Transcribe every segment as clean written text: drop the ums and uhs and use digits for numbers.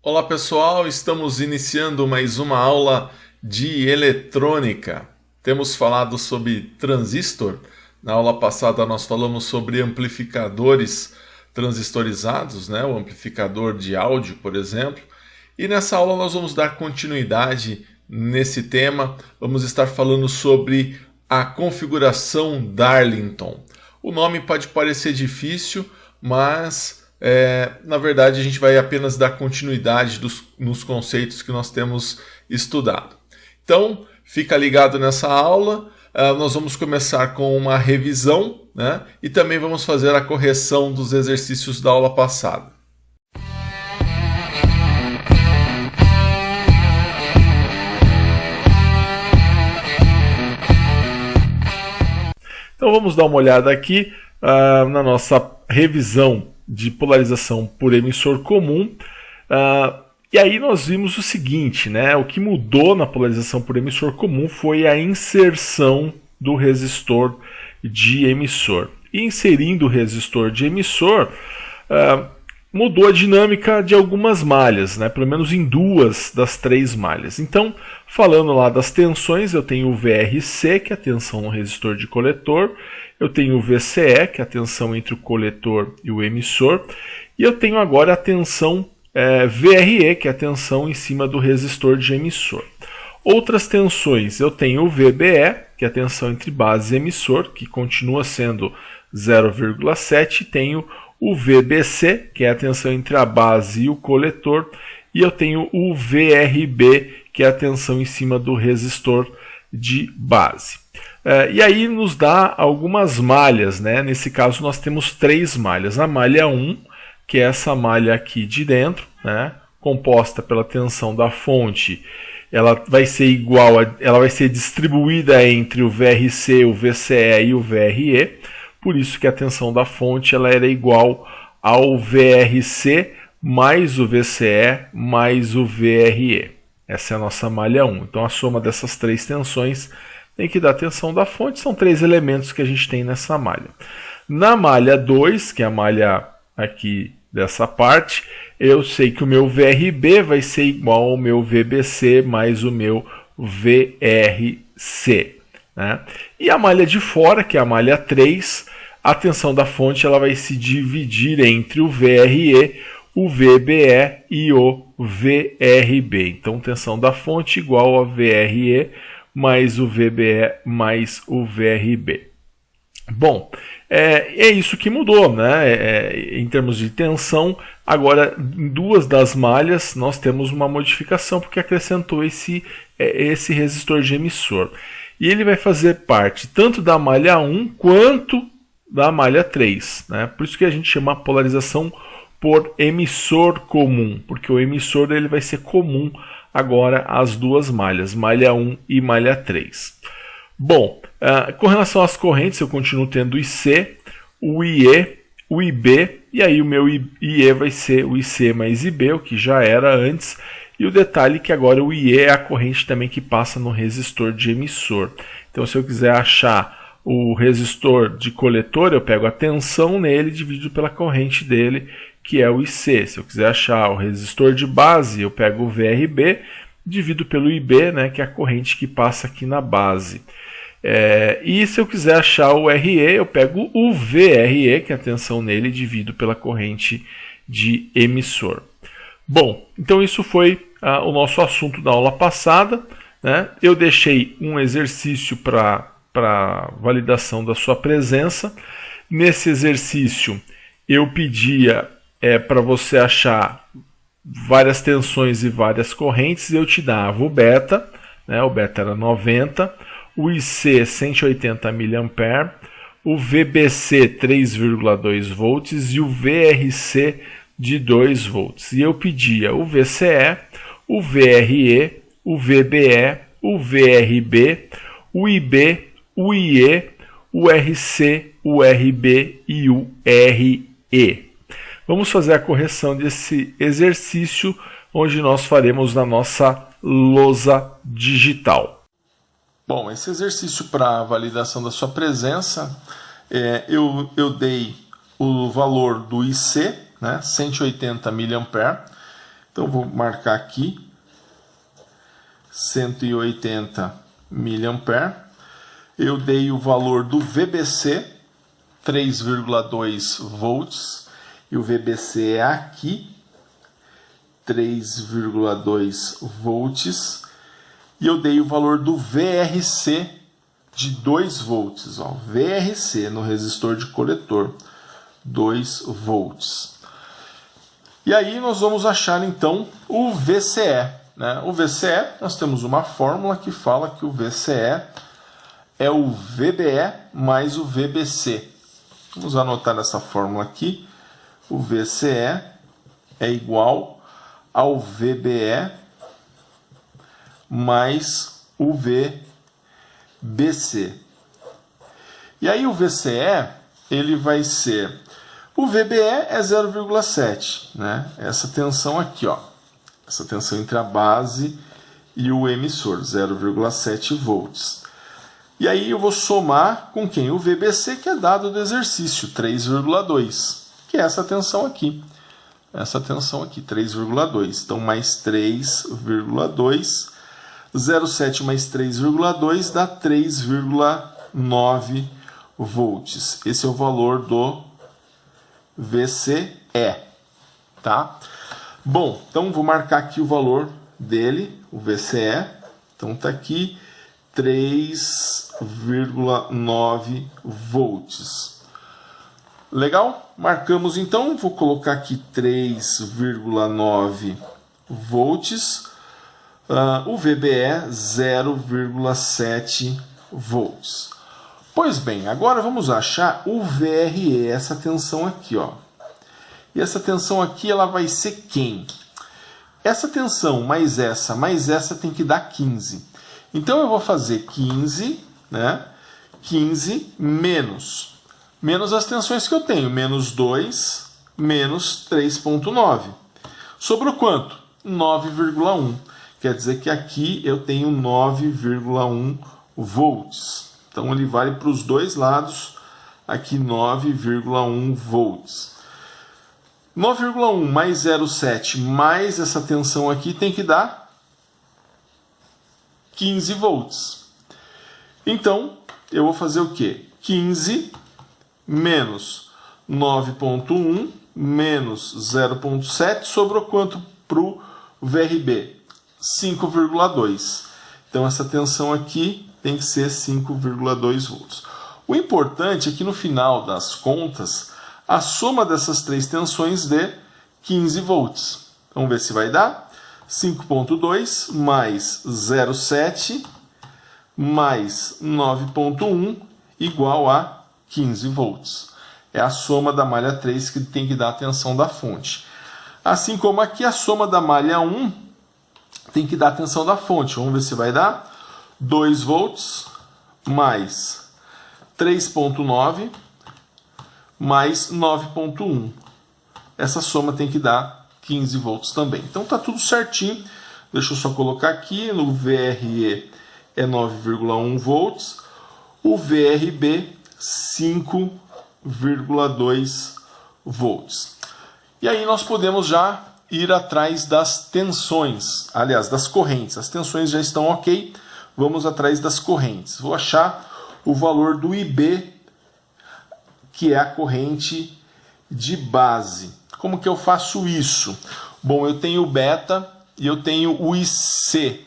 Olá pessoal, estamos iniciando mais uma aula de eletrônica. Temos falado sobre transistor. Na aula passada nós falamos sobre amplificadores transistorizados, o amplificador de áudio, por exemplo. E nessa aula nós vamos dar continuidade nesse tema. Vamos estar falando sobre a configuração Darlington. O nome pode parecer difícil, mas na verdade a gente vai apenas dar continuidade nos conceitos que nós temos estudado. Então, fica ligado nessa aula. Nós vamos começar com uma revisão, e também vamos fazer a correção dos exercícios da aula passada. Então vamos dar uma olhada aqui na nossa revisão de polarização por emissor comum. E aí nós vimos o seguinte, o que mudou na polarização por emissor comum foi a inserção do resistor de emissor. E inserindo o resistor de emissor, mudou a dinâmica de algumas malhas, pelo menos em duas das três malhas. Então, falando lá das tensões, eu tenho o VRC, que é a tensão no resistor de coletor, eu tenho o VCE, que é a tensão entre o coletor e o emissor, e eu tenho agora a tensão VRE, que é a tensão em cima do resistor de emissor. Outras tensões, eu tenho o VBE, que é a tensão entre base e emissor, que continua sendo 0,7, e tenho o VBC, que é a tensão entre a base e o coletor, e eu tenho o VRB, que é a tensão em cima do resistor de base. E aí nos dá algumas malhas, Nesse caso nós temos três malhas. A malha 1, que é essa malha aqui de dentro, composta pela tensão da fonte, ela vai ser ela vai ser distribuída entre o VRC, o VCE e o VRE. Por isso que a tensão da fonte ela era igual ao VRC mais o VCE mais o VRE. Essa é a nossa malha 1. Então a soma dessas três tensões tem que dar a tensão da fonte. São três elementos que a gente tem nessa malha. Na malha 2, que é a malha aqui dessa parte, eu sei que o meu VRB vai ser igual ao meu VBC mais o meu VRC. E a malha de fora, que é a malha 3, a tensão da fonte ela vai se dividir entre o VRE, o VBE e o VRB. Então, tensão da fonte igual a VRE mais o VBE mais o VRB. Bom, é isso que mudou, em termos de tensão. Agora, em duas das malhas, nós temos uma modificação, porque acrescentou esse resistor de emissor. E ele vai fazer parte tanto da malha 1 quanto da malha 3. Por isso que a gente chama polarização por emissor comum, porque o emissor ele vai ser comum agora às duas malhas, malha 1 e malha 3. Bom, com relação às correntes, eu continuo tendo o IC, o IE, o IB, e aí o meu IE vai ser o IC mais IB, o que já era antes. E o detalhe é que agora o IE é a corrente também que passa no resistor de emissor. Então, se eu quiser achar o resistor de coletor, eu pego a tensão nele e divido pela corrente dele, que é o IC. Se eu quiser achar o resistor de base, eu pego o VRB, divido pelo IB, que é a corrente que passa aqui na base. E se eu quiser achar o RE, eu pego o VRE, que é a tensão nele, e divido pela corrente de emissor. Bom, então isso foi o nosso assunto da aula passada. Eu deixei um exercício para validação da sua presença. Nesse exercício, eu pedia para você achar várias tensões e várias correntes. Eu te dava o beta, o beta era 90, o IC 180 mA, o VBC 3,2 volts e o VRC de 2 volts. E eu pedia o VCE, o VRE, o VBE, o VRB, o IB, o IE, o RC, o RB e o RE. Vamos fazer a correção desse exercício, onde nós faremos na nossa lousa digital. Bom, esse exercício para validação da sua presença, eu dei o valor do IC, 180 mA, Então, vou marcar aqui 180 mA. Eu dei o valor do VBC, 3,2 volts, e o VBC é aqui, 3,2 volts, e eu dei o valor do VRC de 2 volts, ó, VRC no resistor de coletor, 2 volts. E aí nós vamos achar então o VCE, né? O VCE, nós temos uma fórmula que fala que o VCE é o VBE mais o VBC. Vamos anotar essa fórmula aqui. O VCE é igual ao VBE mais o VBC. E aí o VCE, ele vai ser... O VBE é 0,7, né? Essa tensão aqui, ó. Essa tensão entre a base e o emissor, 0,7 volts. E aí eu vou somar com quem? O VBC, que é dado do exercício, 3,2, que é essa tensão aqui. Essa tensão aqui, 3,2. Então, mais 3,2. 0,7 mais 3,2 dá 3,9 volts. Esse é o valor do VCE, tá? Bom, então vou marcar aqui o valor dele, o VCE. Então tá aqui 3,9 volts. Legal? Marcamos então, vou colocar aqui 3,9 volts. O VBE 0,7 volts. Pois bem, agora vamos achar o VRE, essa tensão aqui, ó. E essa tensão aqui, ela vai ser quem? Essa tensão mais essa tem que dar 15. Então eu vou fazer 15, né? 15 menos as tensões que eu tenho, menos 2, menos 3,9. Sobrou quanto? 9,1. Quer dizer que aqui eu tenho 9,1 volts. Então ele vale para os dois lados, aqui 9,1 volts. 9,1 mais 0,7 mais essa tensão aqui tem que dar 15 volts. Então, eu vou fazer o quê? 15 menos 9,1 menos 0,7 sobrou quanto para o VRB? 5,2. Então, essa tensão aqui tem que ser 5,2 volts. O importante é que no final das contas, a soma dessas três tensões dê 15 volts. Vamos ver se vai dar. 5,2 mais 0,7 mais 9,1 igual a 15 volts. É a soma da malha 3 que tem que dar a tensão da fonte. Assim como aqui a soma da malha 1 tem que dar a tensão da fonte. Vamos ver se vai dar. 2 volts mais 3,9 mais 9,1. Essa soma tem que dar 15 volts também. Então está tudo certinho. Deixa eu só colocar aqui. No VRE é 9,1 volts. O VRB 5,2 volts. E aí nós podemos já ir atrás das tensões. Aliás, das correntes. As tensões já estão ok. Vamos atrás das correntes. Vou achar o valor do IB, que é a corrente de base. Como que eu faço isso? Bom, eu tenho o beta e eu tenho o IC.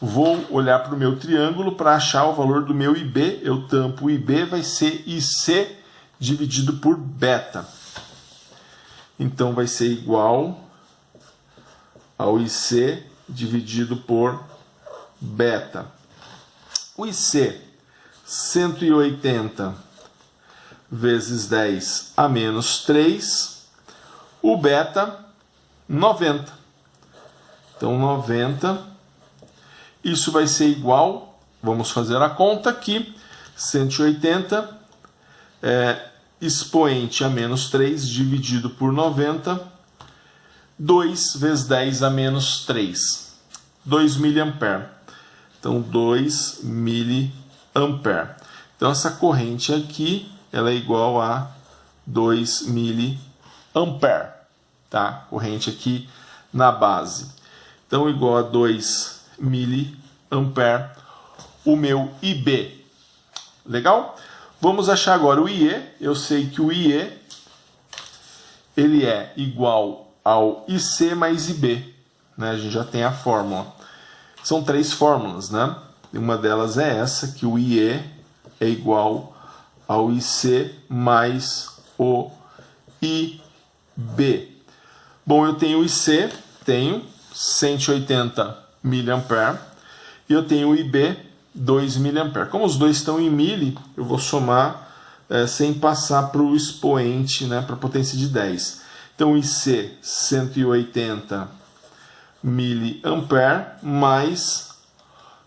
Vou olhar para o meu triângulo para achar o valor do meu IB. Eu tampo o IB, vai ser IC dividido por beta. Então vai ser igual ao IC dividido por beta. O IC, 180 vezes 10 a menos 3. O beta, 90. Então, 90. Isso vai ser igual, vamos fazer a conta aqui, 180 expoente a menos 3 dividido por 90, 2 vezes 10 a menos 3, 2 mA. Então, 2 mA. Então, essa corrente aqui, ela é igual a 2 mA. Tá? Corrente aqui na base. Então, igual a 2 mA o meu IB. Legal? Vamos achar agora o IE. Eu sei que o IE ele é igual ao IC mais IB. Né? A gente já tem a fórmula. São 3 fórmulas, né? Uma delas é essa, que o IE é igual ao IC mais o IB. Bom, eu tenho o IC, tenho 180 mA, e eu tenho o IB, 2 mA. Como os dois estão em mili, eu vou somar sem passar para o expoente, né, para a potência de 10. Então, IC, 180 mA, mais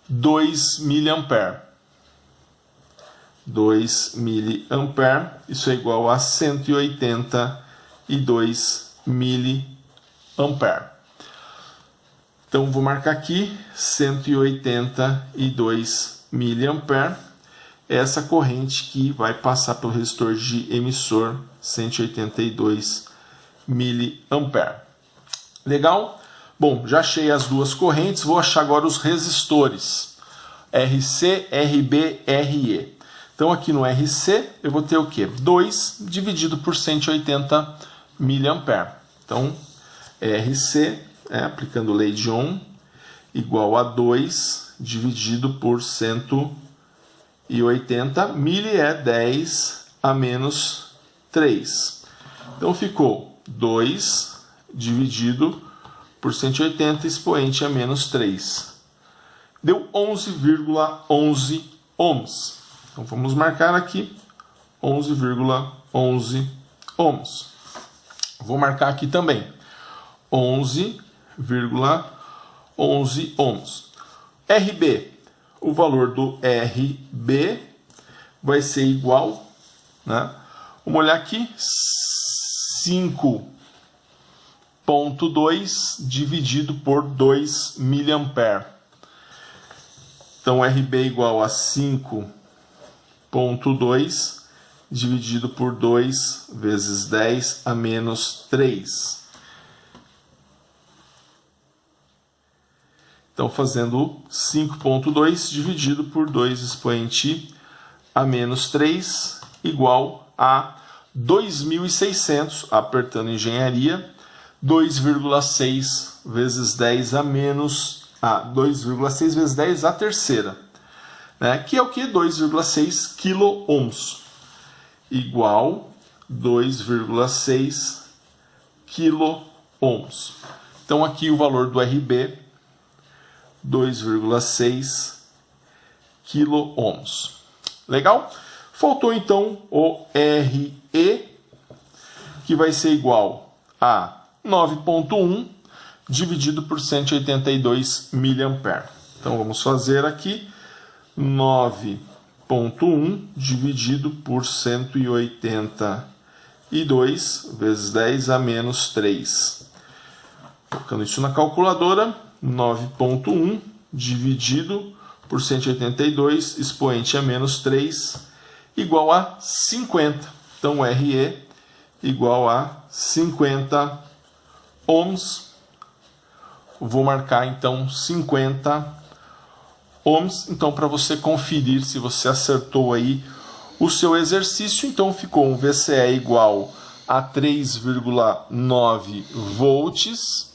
2 mA. 2 mA, isso é igual a 182 mA. Então, vou marcar aqui 182 mA, essa corrente que vai passar pelo resistor de emissor, 182 mA. Legal? Bom, já achei as duas correntes, vou achar agora os resistores, RC, RB, RE. Então, aqui no RC, eu vou ter o quê? 2 dividido por 180 mA. Então, RC, aplicando lei de Ohm, igual a 2 dividido por 180. Mili é 10 a menos 3. Então, ficou 2 dividido por 180, expoente a menos 3. Deu 11,11 ohms. Então, vamos marcar aqui 11,11 ohms. Vou marcar aqui também 11,11 ohms. RB, o valor do RB vai ser igual, né? Vamos olhar aqui, 5,2 dividido por 2 mA. Então, RB é igual a 5,2 dividido por 2 vezes 10 a menos 3. Então, fazendo 5,2 dividido por 2 expoente a menos 3, igual a 2.600, apertando engenharia, 2,6 vezes 10 a menos... 2,6 vezes 10 a terceira, né? Que é o que? 2,6 kΩ, igual 2,6 kΩ. Então, aqui o valor do RB, 2,6 kΩ. Legal? Faltou, então, o RE, que vai ser igual a 9,1 dividido por 182 mA. Então, vamos fazer aqui 9,1 dividido por 182 vezes 10 a menos 3. Colocando isso na calculadora, 9,1 dividido por 182, expoente a menos 3, igual a 50. Então, RE igual a 50 ohms. Vou marcar, então, 50 ohms. Então, para você conferir se você acertou aí o seu exercício, então ficou um VCE igual a 3,9 volts,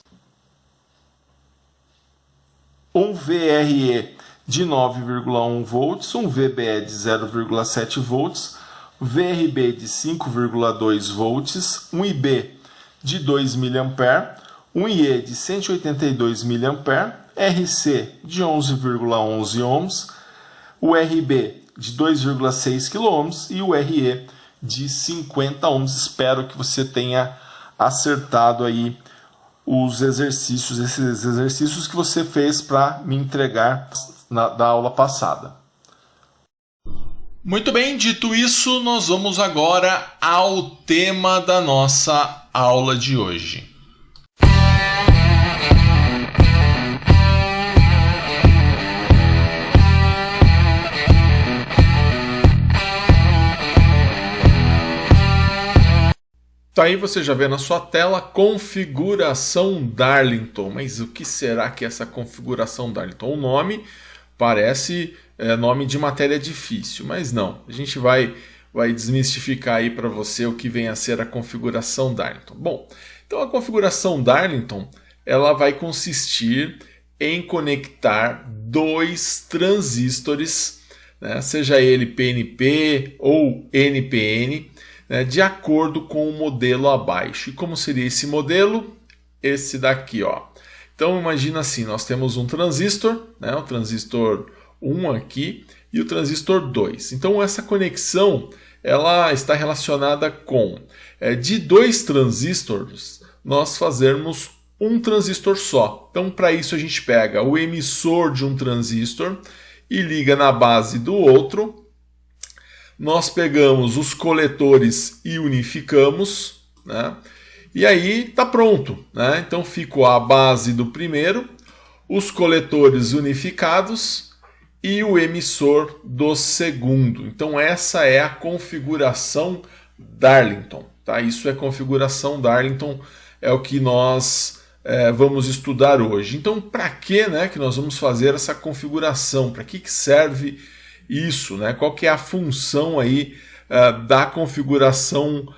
um VRE de 9,1 volts, um VBE de 0,7 volts, VRB de 5,2 volts, um IB de 2 mA, um IE de 182 mA, RC de 11,11 ohms, o RB de 2,6 kΩ e o RE de 50 ohms. Espero que você tenha acertado aí os exercícios, esses exercícios que você fez para me entregar da aula passada. Muito bem, dito isso, nós vamos agora ao tema da nossa aula de hoje. Tá aí, você já vê na sua tela configuração Darlington. Mas o que será que é essa configuração Darlington? O nome parece nome de matéria difícil, mas não. A gente vai desmistificar aí para você o que vem a ser a configuração Darlington. Bom, então a configuração Darlington ela vai consistir em conectar dois transistores, né, seja ele PNP ou NPN, né, de acordo com o modelo abaixo. E como seria esse modelo? Esse daqui, ó. Então imagina assim, nós temos um transistor, né, o transistor 1 aqui e o transistor 2. Então essa conexão ela está relacionada com de dois transistores nós fazermos um transistor só. Então para isso a gente pega o emissor de um transistor e liga na base do outro. Nós pegamos os coletores e unificamos, né? E aí está pronto, né? Então ficou a base do primeiro, os coletores unificados e o emissor do segundo. Então essa é a configuração Darlington, tá? Isso é configuração Darlington, é o que nós vamos estudar hoje. Então para que, né, que nós vamos fazer essa configuração? Para que serve isso, né? Qual que é a função aí da configuração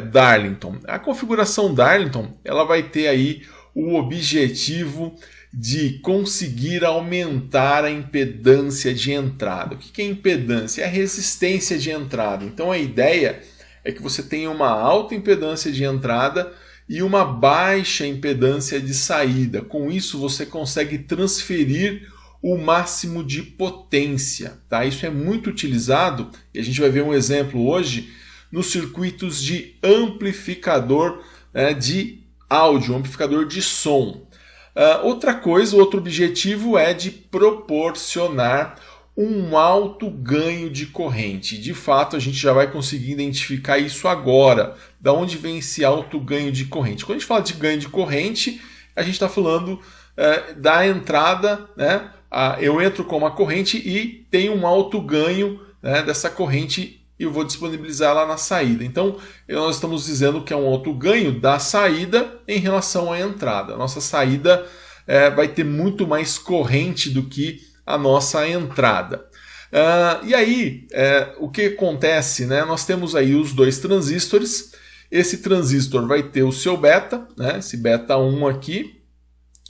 Darlington? A configuração Darlington ela vai ter aí o objetivo de conseguir aumentar a impedância de entrada. O que é impedância? É a resistência de entrada. Então a ideia é que você tenha uma alta impedância de entrada e uma baixa impedância de saída. Com isso você consegue transferir o máximo de potência, tá? Isso é muito utilizado, e a gente vai ver um exemplo hoje, nos circuitos de amplificador de áudio, amplificador de som. Outra coisa, outro objetivo é de proporcionar um alto ganho de corrente. De fato, a gente já vai conseguir identificar isso agora. Da onde vem esse alto ganho de corrente? Quando a gente fala de ganho de corrente, a gente está falando da entrada, né? Eu entro com uma corrente e tenho um alto ganho, né, dessa corrente e eu vou disponibilizar ela na saída. Então, nós estamos dizendo que é um alto ganho da saída em relação à entrada. A nossa saída vai ter muito mais corrente do que a nossa entrada. E aí, o que acontece? Né? Nós temos aí os dois transistores. Esse transistor vai ter o seu beta, né, esse beta 1 aqui.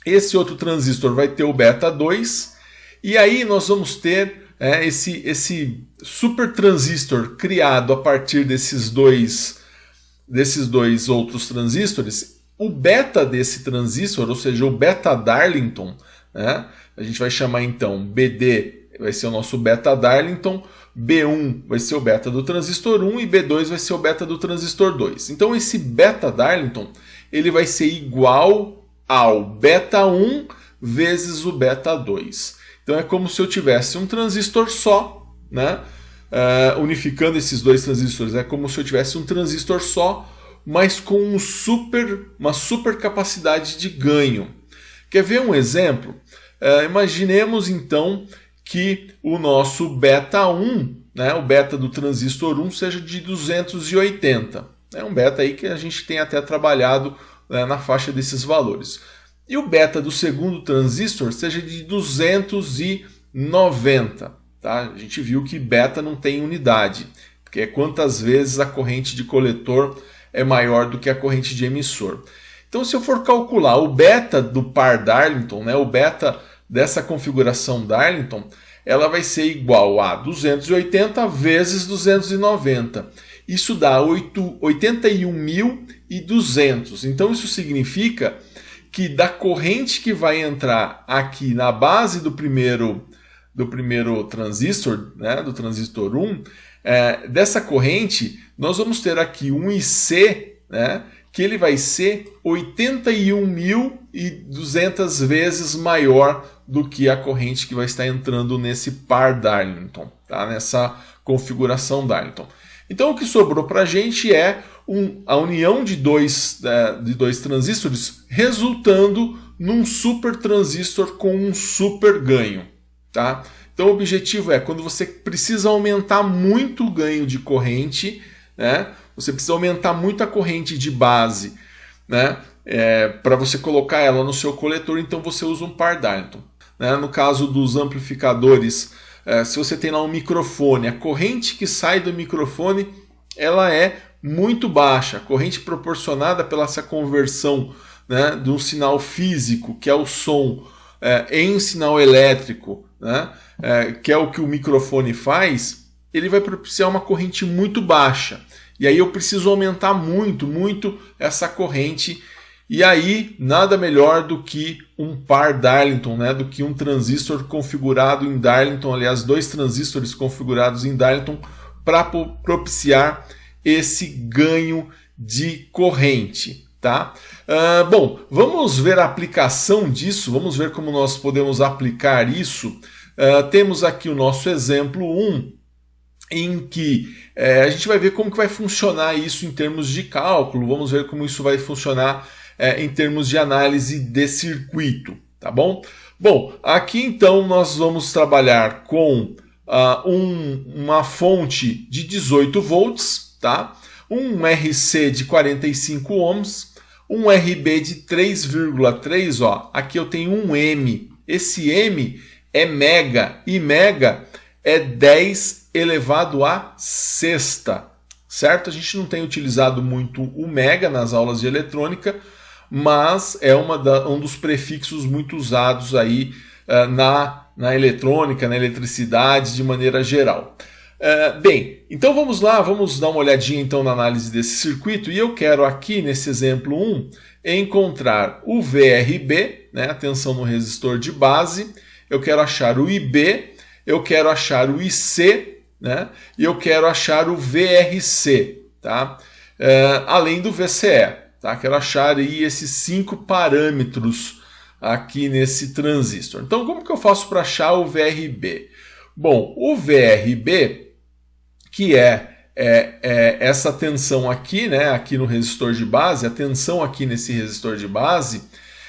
Esse outro transistor vai ter o beta 2. E aí nós vamos ter esse super transistor criado a partir desses dois outros transistores. O beta desse transistor, ou seja, o beta Darlington, né, a gente vai chamar então BD, vai ser o nosso beta Darlington, B1 vai ser o beta do transistor 1 e B2 vai ser o beta do transistor 2. Então esse beta Darlington ele vai ser igual ao beta 1 vezes o beta 2. Então é como se eu tivesse um transistor só, né? Unificando esses dois transistores. É como se eu tivesse um transistor só, mas com uma super capacidade de ganho. Quer ver um exemplo? Imaginemos então que o nosso beta 1, né, o beta do transistor 1, seja de 280. É um beta aí que a gente tem até trabalhado na faixa desses valores. E o beta do segundo transistor seja de 290. Tá? A gente viu que beta não tem unidade, porque é quantas vezes a corrente de coletor é maior do que a corrente de emissor. Então, se eu for calcular o beta do par Darlington, né, o beta dessa configuração Darlington, ela vai ser igual a 280 vezes 290. Isso dá 81.200. Então, isso significa que da corrente que vai entrar aqui na base do primeiro transistor, né, do transistor 1, dessa corrente, nós vamos ter aqui um IC, né, que ele vai ser 81.200 vezes maior do que a corrente que vai estar entrando nesse par Darlington, tá, nessa configuração Darlington. Então, o que sobrou para a gente é a união de dois transistores resultando num super transistor com um super ganho. Tá? Então, o objetivo é, quando você precisa aumentar muito o ganho de corrente, né, Você precisa aumentar muito a corrente de base, né? Para você colocar ela no seu coletor, então você usa um par Darlington. Né? No caso dos amplificadores, se você tem lá um microfone, a corrente que sai do microfone ela é muito baixa. A corrente proporcionada pela essa conversão, né, de um sinal físico, que é o som, em sinal elétrico, né, que é o que o microfone faz, ele vai propiciar uma corrente muito baixa. E aí eu preciso aumentar muito essa corrente. E aí nada melhor do que um par Darlington, né, do que um transistor configurado em Darlington, aliás, 2 transistores configurados em Darlington, para propiciar esse ganho de corrente. Tá? Bom, vamos ver a aplicação disso, vamos ver como nós podemos aplicar isso. Temos aqui o nosso exemplo 1, em que a gente vai ver como que vai funcionar isso em termos de cálculo, vamos ver como isso vai funcionar em termos de análise de circuito, tá bom? Bom, aqui então nós vamos trabalhar com uma fonte de 18 volts, tá? Um RC de 45 ohms, um RB de 3,3, ó, aqui eu tenho um M, esse M é mega, e mega é 10 elevado à sexta, certo? A gente não tem utilizado muito o mega nas aulas de eletrônica, mas é um dos prefixos muito usados aí na eletrônica, na eletricidade de maneira geral. Bem, então vamos lá, vamos dar uma olhadinha então na análise desse circuito, e eu quero aqui nesse exemplo 1 encontrar o VRB, né, a tensão no resistor de base, eu quero achar o IB, eu quero achar o IC, né, e eu quero achar o VRC, tá? Além do VCE. Tá? Quero achar aí esses 5 parâmetros aqui nesse transistor. Então, como que eu faço para achar o VRB? Bom, o VRB, que é essa tensão aqui, né, aqui no resistor de base, a tensão aqui nesse resistor de base,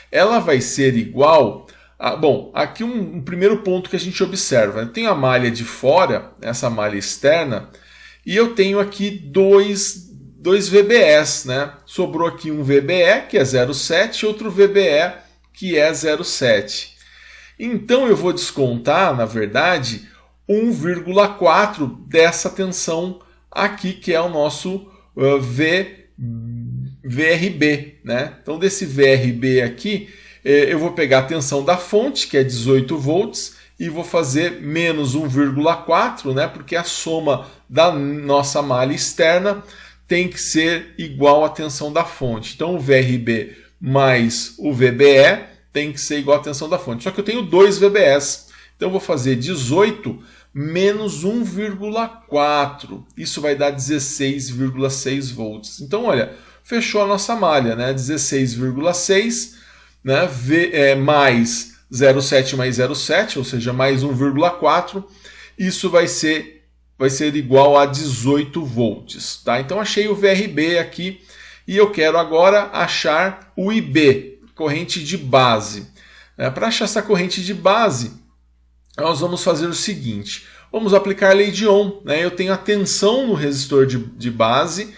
ela vai ser igual a... Bom, aqui um primeiro ponto que a gente observa. Eu tenho a malha de fora, essa malha externa, e eu tenho aqui dois VBEs, né? Sobrou aqui um VBE, que é 0,7, e outro VBE, que é 0,7. Então eu vou descontar, na verdade, 1,4 dessa tensão aqui, que é o nosso VRB, né? Então desse VRB aqui, eu vou pegar a tensão da fonte, que é 18 volts, e vou fazer menos 1,4, né? Porque a soma da nossa malha externa tem que ser igual à tensão da fonte. Então o VRB mais o VBE tem que ser igual à tensão da fonte. Só que eu tenho 2 VBEs. Então eu vou fazer 18 menos 1,4. Isso vai dar 16,6 volts. Então olha, fechou a nossa malha, né? 16,6, né? Mais 0,7 mais 0,7, ou seja, mais 1,4. Isso vai ser igual a 18 volts. Tá? Então achei o VRB aqui e eu quero agora achar o IB, corrente de base. Para achar essa corrente de base, nós vamos fazer o seguinte, vamos aplicar a lei de Ohm. Né? Eu tenho a tensão no resistor de base,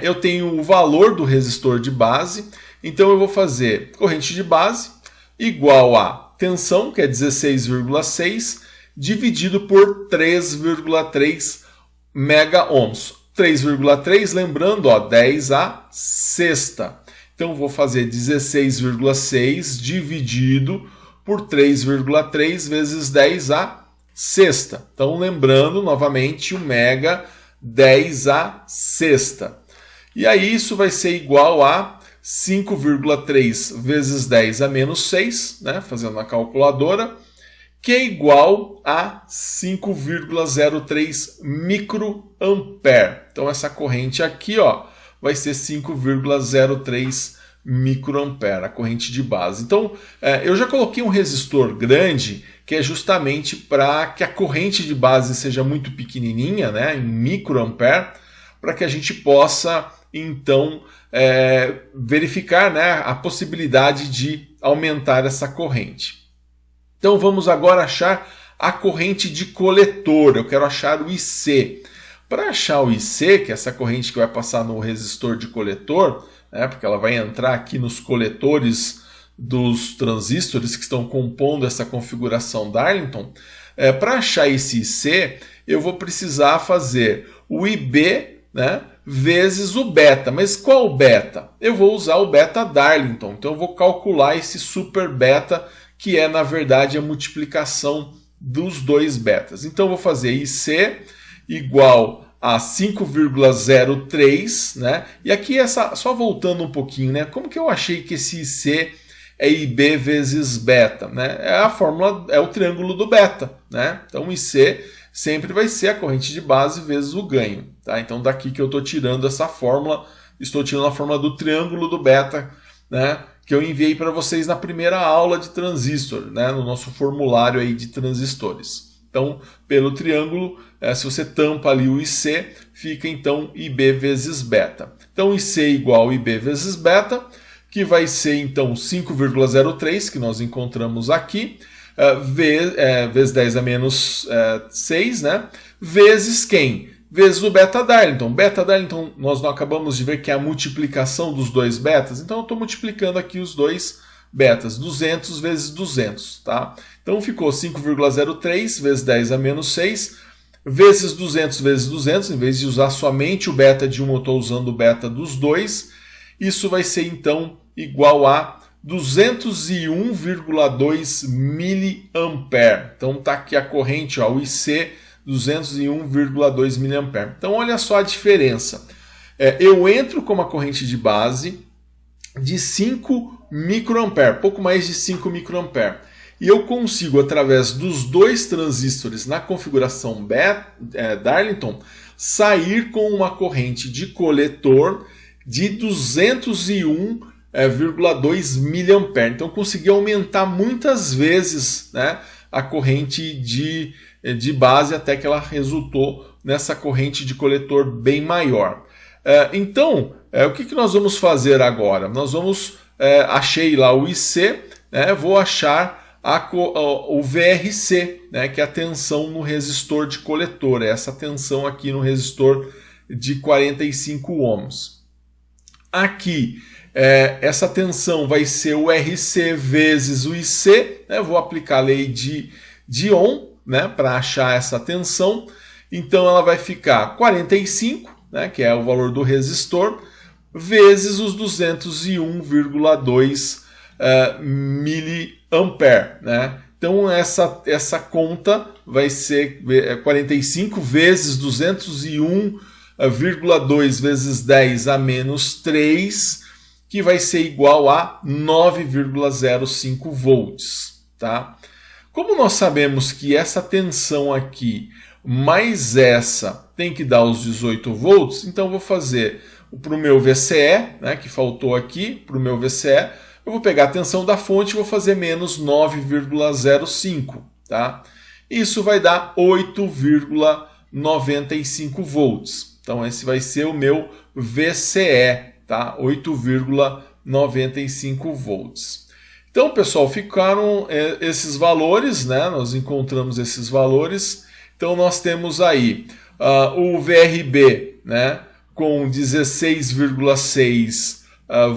eu tenho o valor do resistor de base, então eu vou fazer corrente de base igual a tensão, que é 16,6, dividido por 3,3 mega ohms. 3,3, lembrando, ó, 10 à sexta. Então vou fazer 16,6 dividido por 3,3 vezes 10 à sexta. Então lembrando novamente o mega 10 à sexta. E aí isso vai ser igual a 5,3 vezes 10 a menos 6, né, fazendo na calculadora, que é igual a 5,03 microampere. Então essa corrente aqui, ó, vai ser 5,03 microampere, a corrente de base. Então eu já coloquei um resistor grande, que é justamente para que a corrente de base seja muito pequenininha, né, em microampere, para que a gente possa então verificar, né, a possibilidade de aumentar essa corrente. Então vamos agora achar a corrente de coletor. Eu quero achar o IC. Para achar o IC, que é essa corrente que vai passar no resistor de coletor, né, porque ela vai entrar aqui nos coletores dos transistores que estão compondo essa configuração Darlington, para achar esse IC, eu vou precisar fazer o IB, né, vezes o beta. Mas qual beta? Eu vou usar o beta Darlington. Então eu vou calcular esse super beta, que é na verdade a multiplicação dos dois betas. Então eu vou fazer IC igual a 5,03, né? E aqui só voltando um pouquinho, né? Como que eu achei que esse IC é IB vezes beta, né? É a fórmula, é o triângulo do beta, né? Então IC sempre vai ser a corrente de base vezes o ganho, tá? Então daqui que eu estou tirando essa fórmula, estou tirando a fórmula do triângulo do beta, né? Que eu enviei para vocês na primeira aula de transistor, né? No nosso formulário aí de transistores. Então, pelo triângulo, se você tampa ali o IC, fica então IB vezes beta. Então IC igual IB vezes beta, que vai ser então 5,03, que nós encontramos aqui, vezes 10 a menos 6, né? Vezes quem? Vezes o beta Darlington. Beta Darlington, nós não acabamos de ver que é a multiplicação dos dois betas, então eu estou multiplicando aqui os dois betas, 200 vezes 200, tá? Então ficou 5,03 vezes 10 a menos 6, vezes 200 vezes 200, em vez de usar somente o beta de um, eu estou usando o beta dos dois. Isso vai ser então igual a 201,2 miliampere. Então está aqui a corrente, ó, o IC 201,2 miliampere. Então olha só a diferença. Eu entro com uma corrente de base de 5 microampere, pouco mais de 5 microampere. E eu consigo, através dos dois transistores na configuração Darlington, sair com uma corrente de coletor de 201,2 miliampere. Então, eu consegui aumentar muitas vezes, né, a corrente de base até que ela resultou nessa corrente de coletor bem maior. Então, o que nós vamos fazer agora? Nós vamos, achei lá o IC, né, vou achar o VRC, né, que é a tensão no resistor de coletor, essa tensão aqui no resistor de 45 ohms. Aqui, essa tensão vai ser o RC vezes o IC, né, vou aplicar a lei de Ohm, né, para achar essa tensão, então ela vai ficar 45, né, que é o valor do resistor, vezes os 201,2 miliampere, né? Então essa conta vai ser 45 vezes 201,2 vezes 10 a menos 3, que vai ser igual a 9,05 volts, tá? Como nós sabemos que essa tensão aqui mais essa tem que dar os 18 volts, então eu vou fazer para o meu VCE, né, que faltou aqui, para o meu VCE, eu vou pegar a tensão da fonte e vou fazer menos 9,05, tá? Isso vai dar 8,95 volts. Então esse vai ser o meu VCE, tá? 8,95 volts. Então, pessoal, ficaram esses valores, né? Nós encontramos esses valores. Então nós temos aí o VRB, né, com 16,6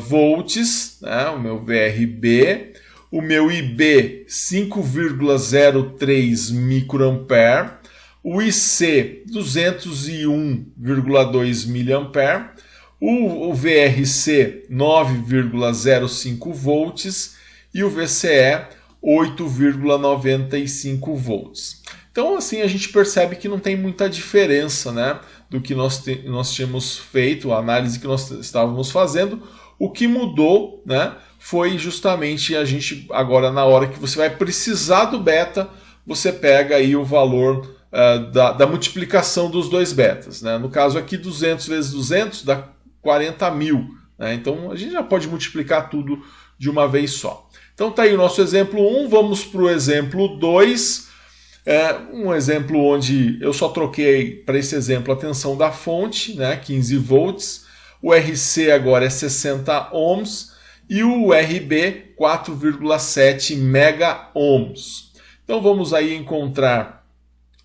volts, né, o meu VRB, o meu IB 5,03 microampere, o IC 201,2 miliampere, o VRC 9,05 volts e o VCE 8,95 volts. Então, assim, a gente percebe que não tem muita diferença, né, do que nós tínhamos feito, a análise que nós estávamos fazendo. O que mudou, né, foi justamente a gente, agora na hora que você vai precisar do beta, você pega aí o valor da multiplicação dos dois betas, né? No caso aqui, 200 vezes 200 dá 40.000. Né? Então, a gente já pode multiplicar tudo de uma vez só. Então, tá aí o nosso exemplo 1. Vamos para o exemplo 2. Um exemplo onde eu só troquei para esse exemplo a tensão da fonte, né, 15 volts, o RC agora é 60 ohms e o RB 4,7 mega ohms. Então vamos aí encontrar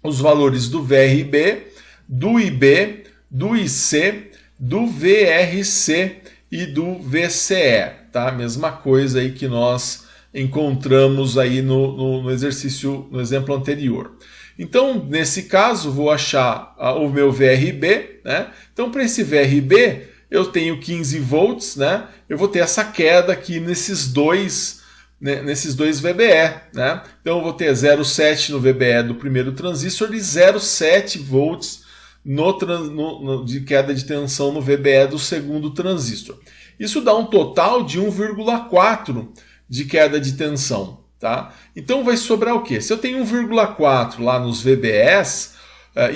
os valores do VRB, do IB, do IC, do VRC e do VCE, tá? Mesma coisa aí que nós encontramos aí no exercício, no exemplo anterior. Então, nesse caso, vou achar o meu VRB, né? Então, para esse VRB, eu tenho 15 volts, né? Eu vou ter essa queda aqui nesses dois VBE, né? Então, eu vou ter 0,7 no VBE do primeiro transistor e 0,7 volts de queda de tensão no VBE do segundo transistor. Isso dá um total de 1,4 de queda de tensão, tá? Então vai sobrar o quê? Se eu tenho 1,4 lá nos VBS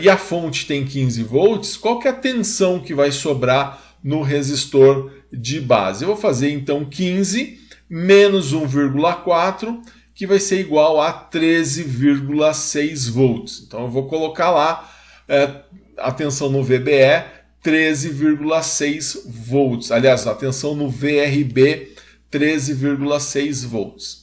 e a fonte tem 15 volts, qual que é a tensão que vai sobrar no resistor de base? Eu vou fazer então 15 menos 1,4, que vai ser igual a 13,6 volts. Então eu vou colocar lá a tensão no VBE 13,6 volts. Aliás, a tensão no VRB 13,6 volts.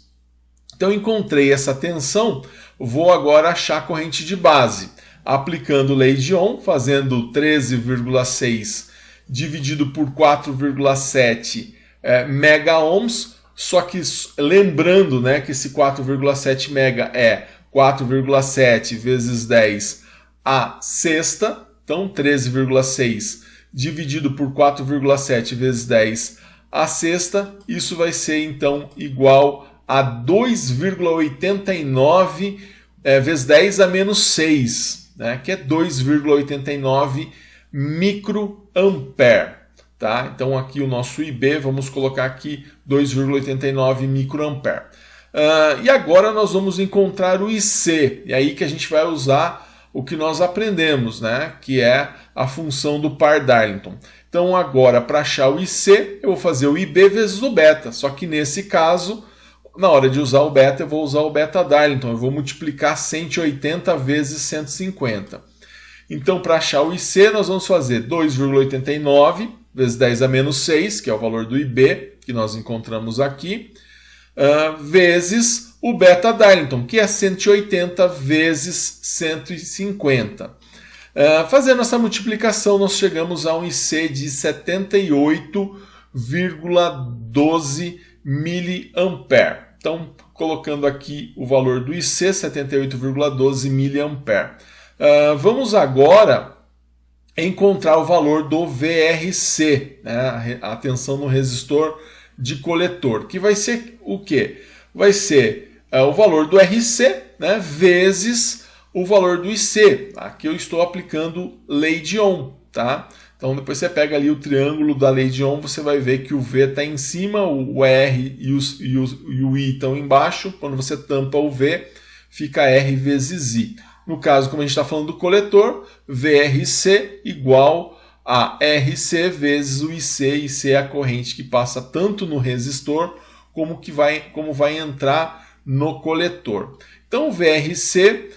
Então encontrei essa tensão, vou agora achar a corrente de base. Aplicando lei de Ohm, fazendo 13,6 dividido por 4,7 mega ohms, só que lembrando, né, que esse 4,7 mega é 4,7 vezes 10 a sexta, então 13,6 dividido por 4,7 vezes 10 a sexta, isso vai ser então igual a 2,89 vezes 10 a menos 6, né, que é 2,89 microampere. Tá? Então aqui o nosso IB, vamos colocar aqui 2,89 microampere. E agora nós vamos encontrar o IC, e aí que a gente vai usar o que nós aprendemos, né? Que é a função do par Darlington. Então agora, para achar o IC, eu vou fazer o IB vezes o beta, só que nesse caso, na hora de usar o beta, eu vou usar o beta Darlington, eu vou multiplicar 180 vezes 150. Então, para achar o IC, nós vamos fazer 2,89 vezes 10 a menos 6, que é o valor do IB, que nós encontramos aqui, vezes o beta Darlington, que é 180 vezes 150. Fazendo essa multiplicação, nós chegamos a um IC de 78,12 miliampere. Então, colocando aqui o valor do IC, 78,12 miliampere. Vamos agora encontrar o valor do VRC, né, a tensão no resistor de coletor, que vai ser o quê? Vai ser o valor do RC, né, vezes o valor do IC. Aqui eu estou aplicando lei de Ohm, tá? Então depois você pega ali o triângulo da lei de Ohm, você vai ver que o V está em cima, o R e o I estão embaixo. Quando você tampa o V, fica R vezes I. No caso, como a gente está falando do coletor, VRC igual a RC vezes o IC. IC é a corrente que passa tanto no resistor como vai entrar no coletor. Então, o VRC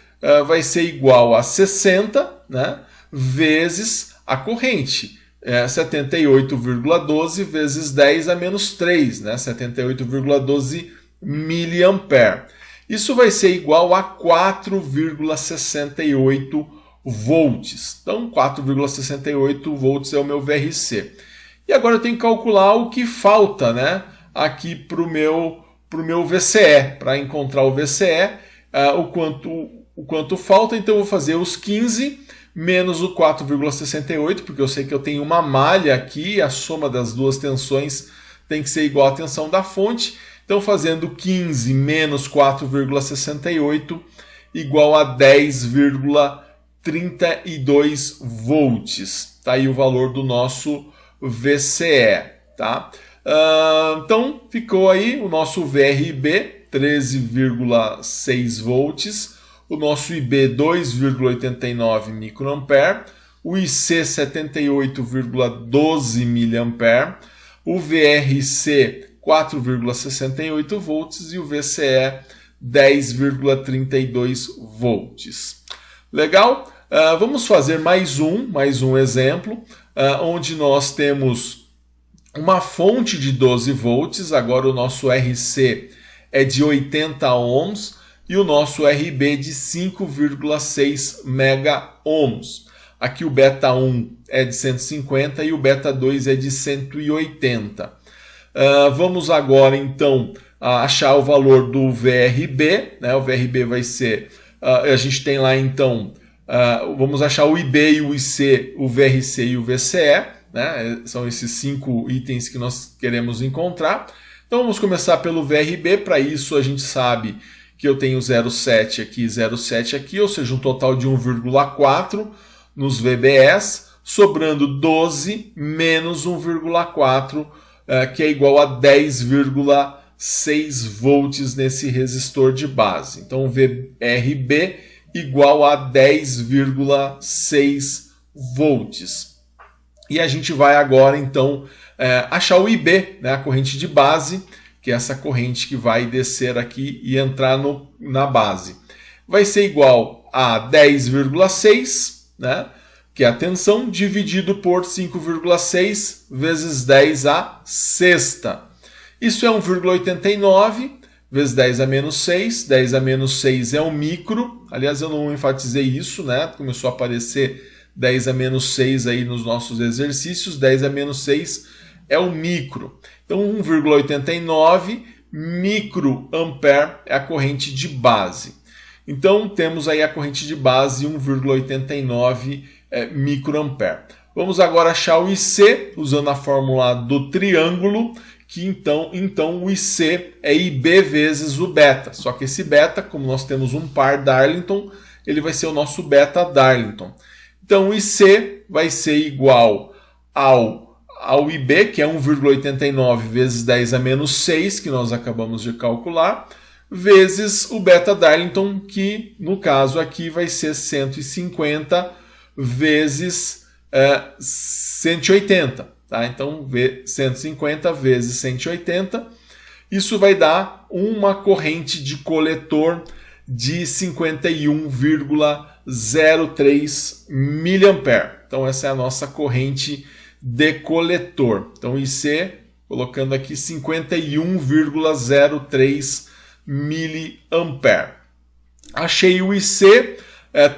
vai ser igual a 60, né, vezes a corrente. 78,12 vezes 10 a menos 3, né, 78,12 miliampere. Isso vai ser igual a 4,68 volts. Então, 4,68 volts é o meu VRC. E agora eu tenho que calcular o que falta, né, aqui para o meu VCE. Para encontrar o VCE, o quanto falta, então eu vou fazer os 15 menos o 4,68, porque eu sei que eu tenho uma malha aqui, a soma das duas tensões tem que ser igual à tensão da fonte. Então, fazendo 15 menos 4,68 igual a 10,32 volts. Está aí o valor do nosso VCE. Tá? Então, ficou aí o nosso VRB, 13,6 volts. O nosso IB, 2,89 microampere. O IC, 78,12 miliampere. O VRC, 4,68 volts e o VCE 10,32 volts. Legal? Vamos fazer mais um exemplo, onde nós temos uma fonte de 12 volts, agora o nosso RC é de 80 ohms e o nosso RB de 5,6 mega ohms. Aqui o beta 1 é de 150 e o beta 2 é de 180. Vamos agora então achar o valor do VRB, né? O VRB vai ser, a gente tem lá então, vamos achar o IB e o IC, o VRC e o VCE, né? São esses 5 itens que nós queremos encontrar. Então vamos começar pelo VRB. Para isso a gente sabe que eu tenho 0,7 aqui e 0,7 aqui, ou seja, um total de 1,4 nos VBS, sobrando 12 menos 1,4, que é igual a 10,6 volts nesse resistor de base. Então, VRB igual a 10,6 volts. E a gente vai agora, então, achar o IB, né, a corrente de base, que é essa corrente que vai descer aqui e entrar na base. Vai ser igual a 10,6, né, que é a tensão, dividido por 5,6 vezes 10 a sexta. Isso é 1,89 vezes 10 a menos 6. 10 a menos 6 é um micro. Aliás, eu não enfatizei isso, né? Começou a aparecer 10 a menos 6 aí nos nossos exercícios. 10 a menos 6 é um micro. Então, 1,89 microampere é a corrente de base. Então, temos aí a corrente de base 1,89 microampere. Vamos agora achar o IC, usando a fórmula do triângulo, que então o IC é IB vezes o beta. Só que esse beta, como nós temos um par Darlington, ele vai ser o nosso beta Darlington. Então, o IC vai ser igual ao IB, que é 1,89 vezes 10 a menos 6, que nós acabamos de calcular, vezes o beta Darlington, que no caso aqui vai ser 150 vezes 180. Tá? Então, 150 vezes 180, isso vai dar uma corrente de coletor de 51,03 mA. Então, essa é a nossa corrente de coletor. Então, IC, colocando aqui 51,03 mA. Achei o IC,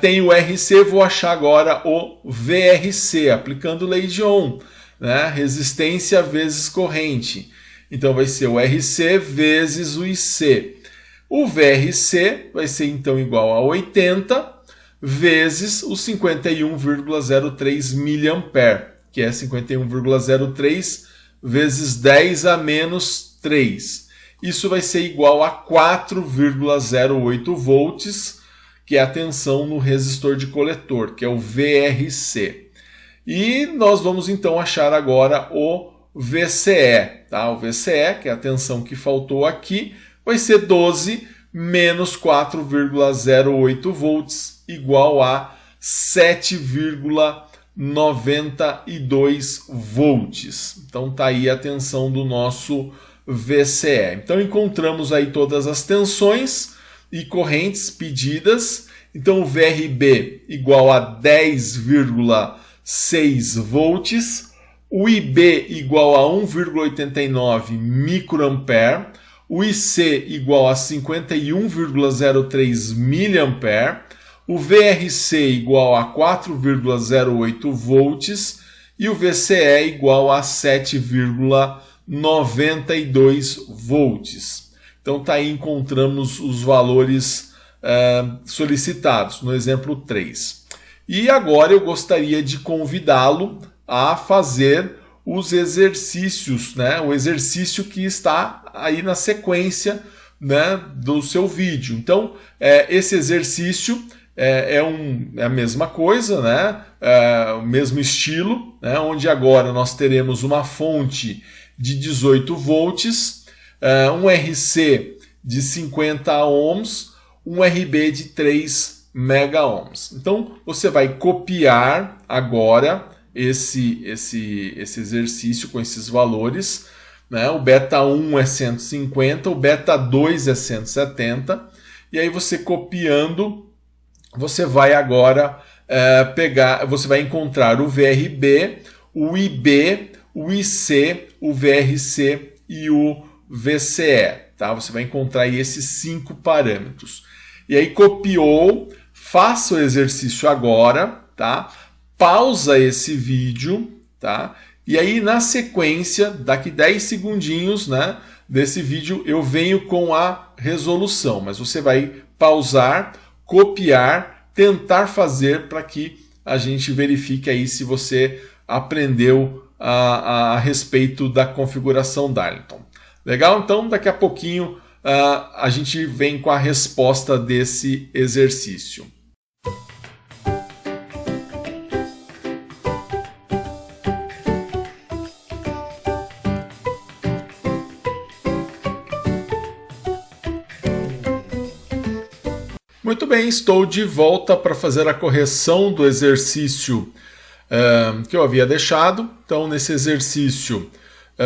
tem o RC, vou achar agora o VRC, aplicando lei de Ohm, né? Resistência vezes corrente. Então vai ser o RC vezes o IC. O VRC vai ser então igual a 80 vezes os 51,03 mA, que é 51,03 vezes 10 a menos 3. Isso vai ser igual a 4,08 volts, que é a tensão no resistor de coletor, que é o VRC. E nós vamos então achar agora o VCE. Tá? O VCE, que é a tensão que faltou aqui, vai ser 12 menos 4,08 volts, igual a 7,92 volts. Então tá aí a tensão do nosso VCE. Então encontramos aí todas as tensões e correntes pedidas. Então o VRB igual a 10,6 volts, o IB igual a 1,89 microampere, o IC igual a 51,03 mA, o VRC igual a 4,08 volts e o VCE igual a 7,92 volts. Então tá aí, encontramos os valores solicitados no exemplo 3. E agora eu gostaria de convidá-lo a fazer os exercícios, né? O exercício que está aí na sequência, né, do seu vídeo. Então, esse exercício é a mesma coisa, né? O mesmo estilo, né? Onde agora nós teremos uma fonte de 18 volts, um RC de 50 ohms, um RB de 3 mega ohms. Então, você vai copiar agora esse exercício com esses valores, né? O beta 1 é 150, o beta 2 é 170, e aí você copiando, você vai agora você vai encontrar o VRB, o IB, o IC, o VRC e o VCE. Tá? Você vai encontrar aí esses 5 parâmetros. E aí copiou, faça o exercício agora, tá? pausa esse vídeo, tá? E aí na sequência, daqui 10 segundinhos, né, desse vídeo, eu venho com a resolução, mas você vai pausar, copiar, tentar fazer para que a gente verifique aí se você aprendeu a respeito da configuração Darlington. Legal? Então, daqui a pouquinho a gente vem com a resposta desse exercício. Muito bem, estou de volta para fazer a correção do exercício que eu havia deixado. Então, nesse exercício,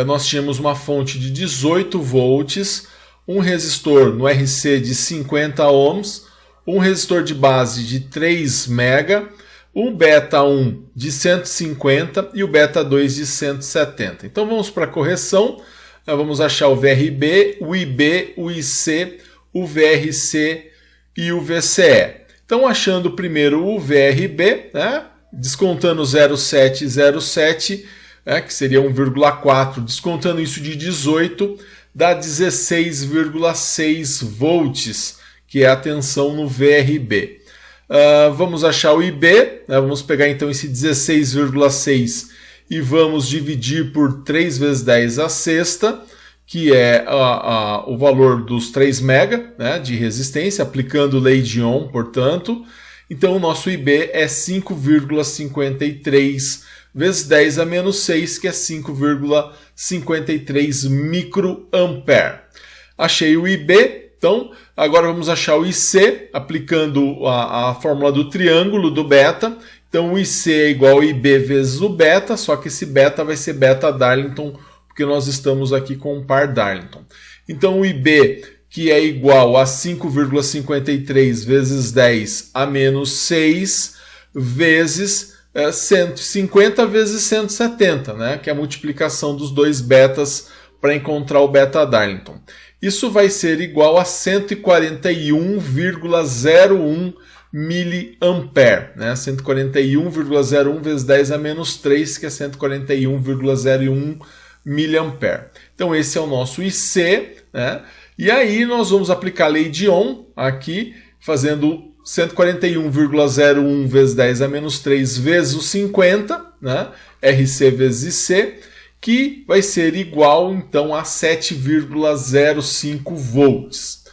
nós tínhamos uma fonte de 18 volts, um resistor no RC de 50 ohms, um resistor de base de 3 mega, um beta 1 de 150 e o beta 2 de 170. Então, vamos para a correção. Vamos achar o VRB, o IB, o IC, o VRC e o VCE. Então, achando primeiro o VRB, né, descontando 0,707, que seria 1,4, descontando isso de 18, dá 16,6 volts, que é a tensão no VRB. Vamos achar o IB, né, vamos pegar então esse 16,6 e vamos dividir por 3 vezes 10 a sexta, que é o valor dos 3 mega, né, de resistência, aplicando lei de Ohm, portanto. Então, o nosso IB é 5,53 vezes 10 a menos 6, que é 5,53 microampere. Achei o IB, então agora vamos achar o IC, aplicando a fórmula do triângulo do beta. Então, o IC é igual ao IB vezes o beta, só que esse beta vai ser beta Darlington, porque nós estamos aqui com um par Darlington. Então, o IB, que é igual a 5,53 vezes 10 a menos 6, vezes 150 vezes 170, né? Que é a multiplicação dos dois betas para encontrar o beta Darlington. Isso vai ser igual a 141,01 miliampere, né? 141,01 vezes 10 a menos 3, que é 141,01 miliampere. Então esse é o nosso IC, né? E aí nós vamos aplicar a lei de Ohm aqui, fazendo 141,01 vezes 10 a menos 3 vezes o 50, né? RC vezes IC, que vai ser igual então a 7,05 volts.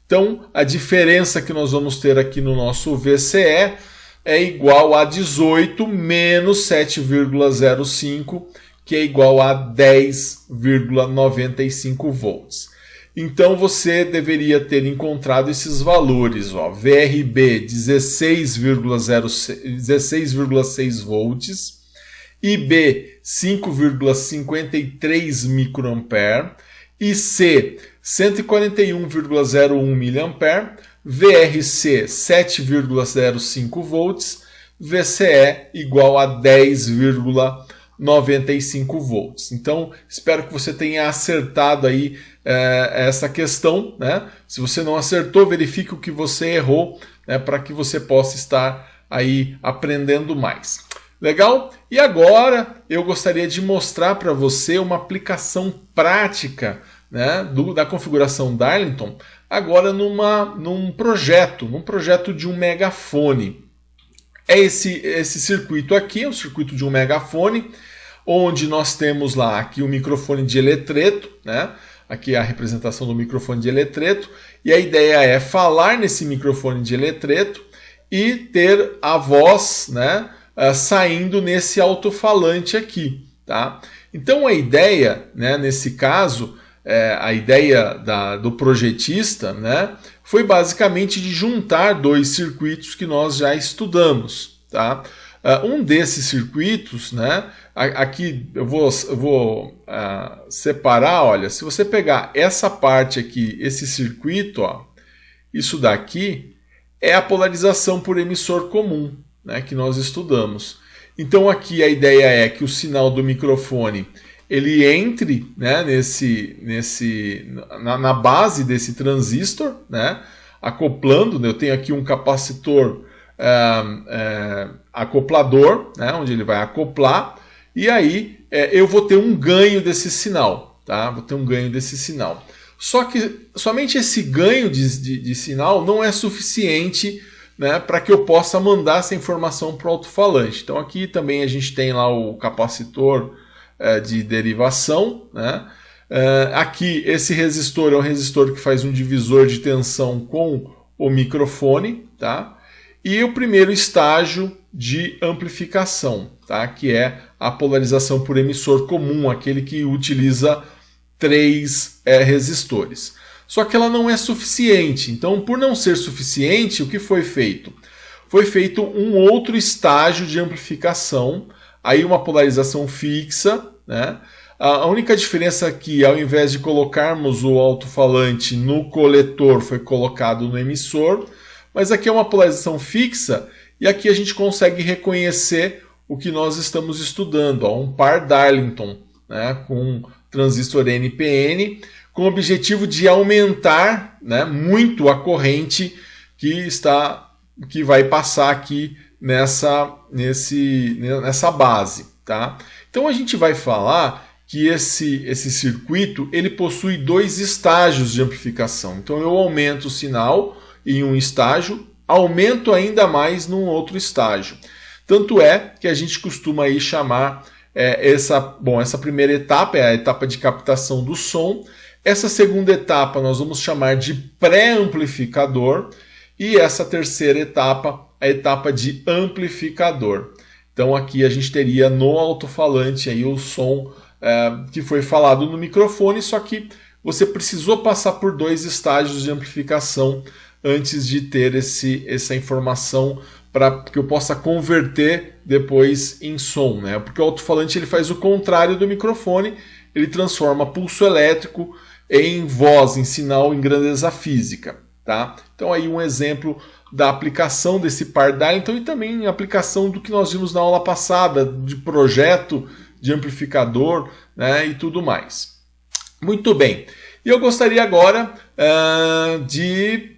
Então a diferença que nós vamos ter aqui no nosso VCE é igual a 18 menos 7,05, que é igual a 10,95 volts. Então você deveria ter encontrado esses valores, ó, VRB 16,6 volts, IB 5,53 microampere, IC 141,01 miliampere, VRC 7,05 volts, VCE igual a 10,95 volts. Então, espero que você tenha acertado aí essa questão, né? Se você não acertou, verifique o que você errou, né, para que você possa estar aí aprendendo mais. Legal? E agora eu gostaria de mostrar para você uma aplicação prática, né, da configuração Darlington, agora num projeto de um megafone. É esse circuito aqui, é o circuito de um megafone, onde nós temos lá aqui o microfone de eletreto, né? Aqui é a representação do microfone de eletreto, e a ideia é falar nesse microfone de eletreto e ter a voz, né, saindo nesse alto-falante aqui, tá? Então a ideia, né, nesse caso, a ideia do projetista, né, foi basicamente de juntar dois circuitos que nós já estudamos, tá? Um desses circuitos, né, aqui eu vou separar, olha, se você pegar essa parte aqui, esse circuito, ó, isso daqui é a polarização por emissor comum, né, que nós estudamos. Então aqui a ideia é que o sinal do microfone ele entre, né, na base desse transistor, né, acoplando. Eu tenho aqui um capacitor acoplador, né, onde ele vai acoplar, e aí eu vou ter um ganho desse sinal, tá? Vou ter um ganho desse sinal. Só que somente esse ganho de sinal não é suficiente, né, para que eu possa mandar essa informação para o alto-falante. Então aqui também a gente tem lá o capacitor de derivação, né? Aqui esse resistor é um resistor que faz um divisor de tensão com o microfone, tá? E o primeiro estágio de amplificação, tá? Que é a polarização por emissor comum, aquele que utiliza 3 resistores. Só que ela não é suficiente. Então, por não ser suficiente, o que foi feito? Foi feito um outro estágio de amplificação, aí uma polarização fixa, né? A única diferença é que, ao invés de colocarmos o alto-falante no coletor, foi colocado no emissor, mas aqui é uma polarização fixa e aqui a gente consegue reconhecer o que nós estamos estudando, ó, um par Darlington, né, com transistor NPN, com o objetivo de aumentar, né, muito a corrente que vai passar aqui nessa base, tá? Então a gente vai falar que esse circuito ele possui 2 estágios de amplificação. Então eu aumento o sinal em um estágio, aumento ainda mais num outro estágio. Tanto é que a gente costuma aí chamar essa primeira etapa é a etapa de captação do som. Essa segunda etapa nós vamos chamar de pré-amplificador e essa terceira etapa a etapa de amplificador. Então aqui a gente teria no alto-falante aí o som que foi falado no microfone, só que você precisou passar por 2 estágios de amplificação antes de ter essa informação para que eu possa converter depois em som, né? Porque o alto-falante ele faz o contrário do microfone, ele transforma pulso elétrico em voz, em sinal, em grandeza física, tá? Então aí um exemplo da aplicação desse par Darlington e também a aplicação do que nós vimos na aula passada, de projeto de amplificador, né, e tudo mais. Muito bem. E eu gostaria agora de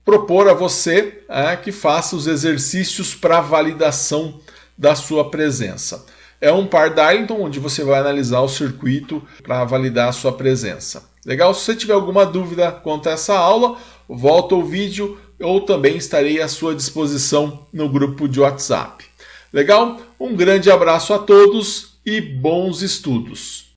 propor a você que faça os exercícios para validação da sua presença. É um par Darlington onde você vai analisar o circuito para validar a sua presença. Legal? Se você tiver alguma dúvida quanto a essa aula, volta ao vídeo ou também estarei à sua disposição no grupo de WhatsApp. Legal? Um grande abraço a todos e bons estudos!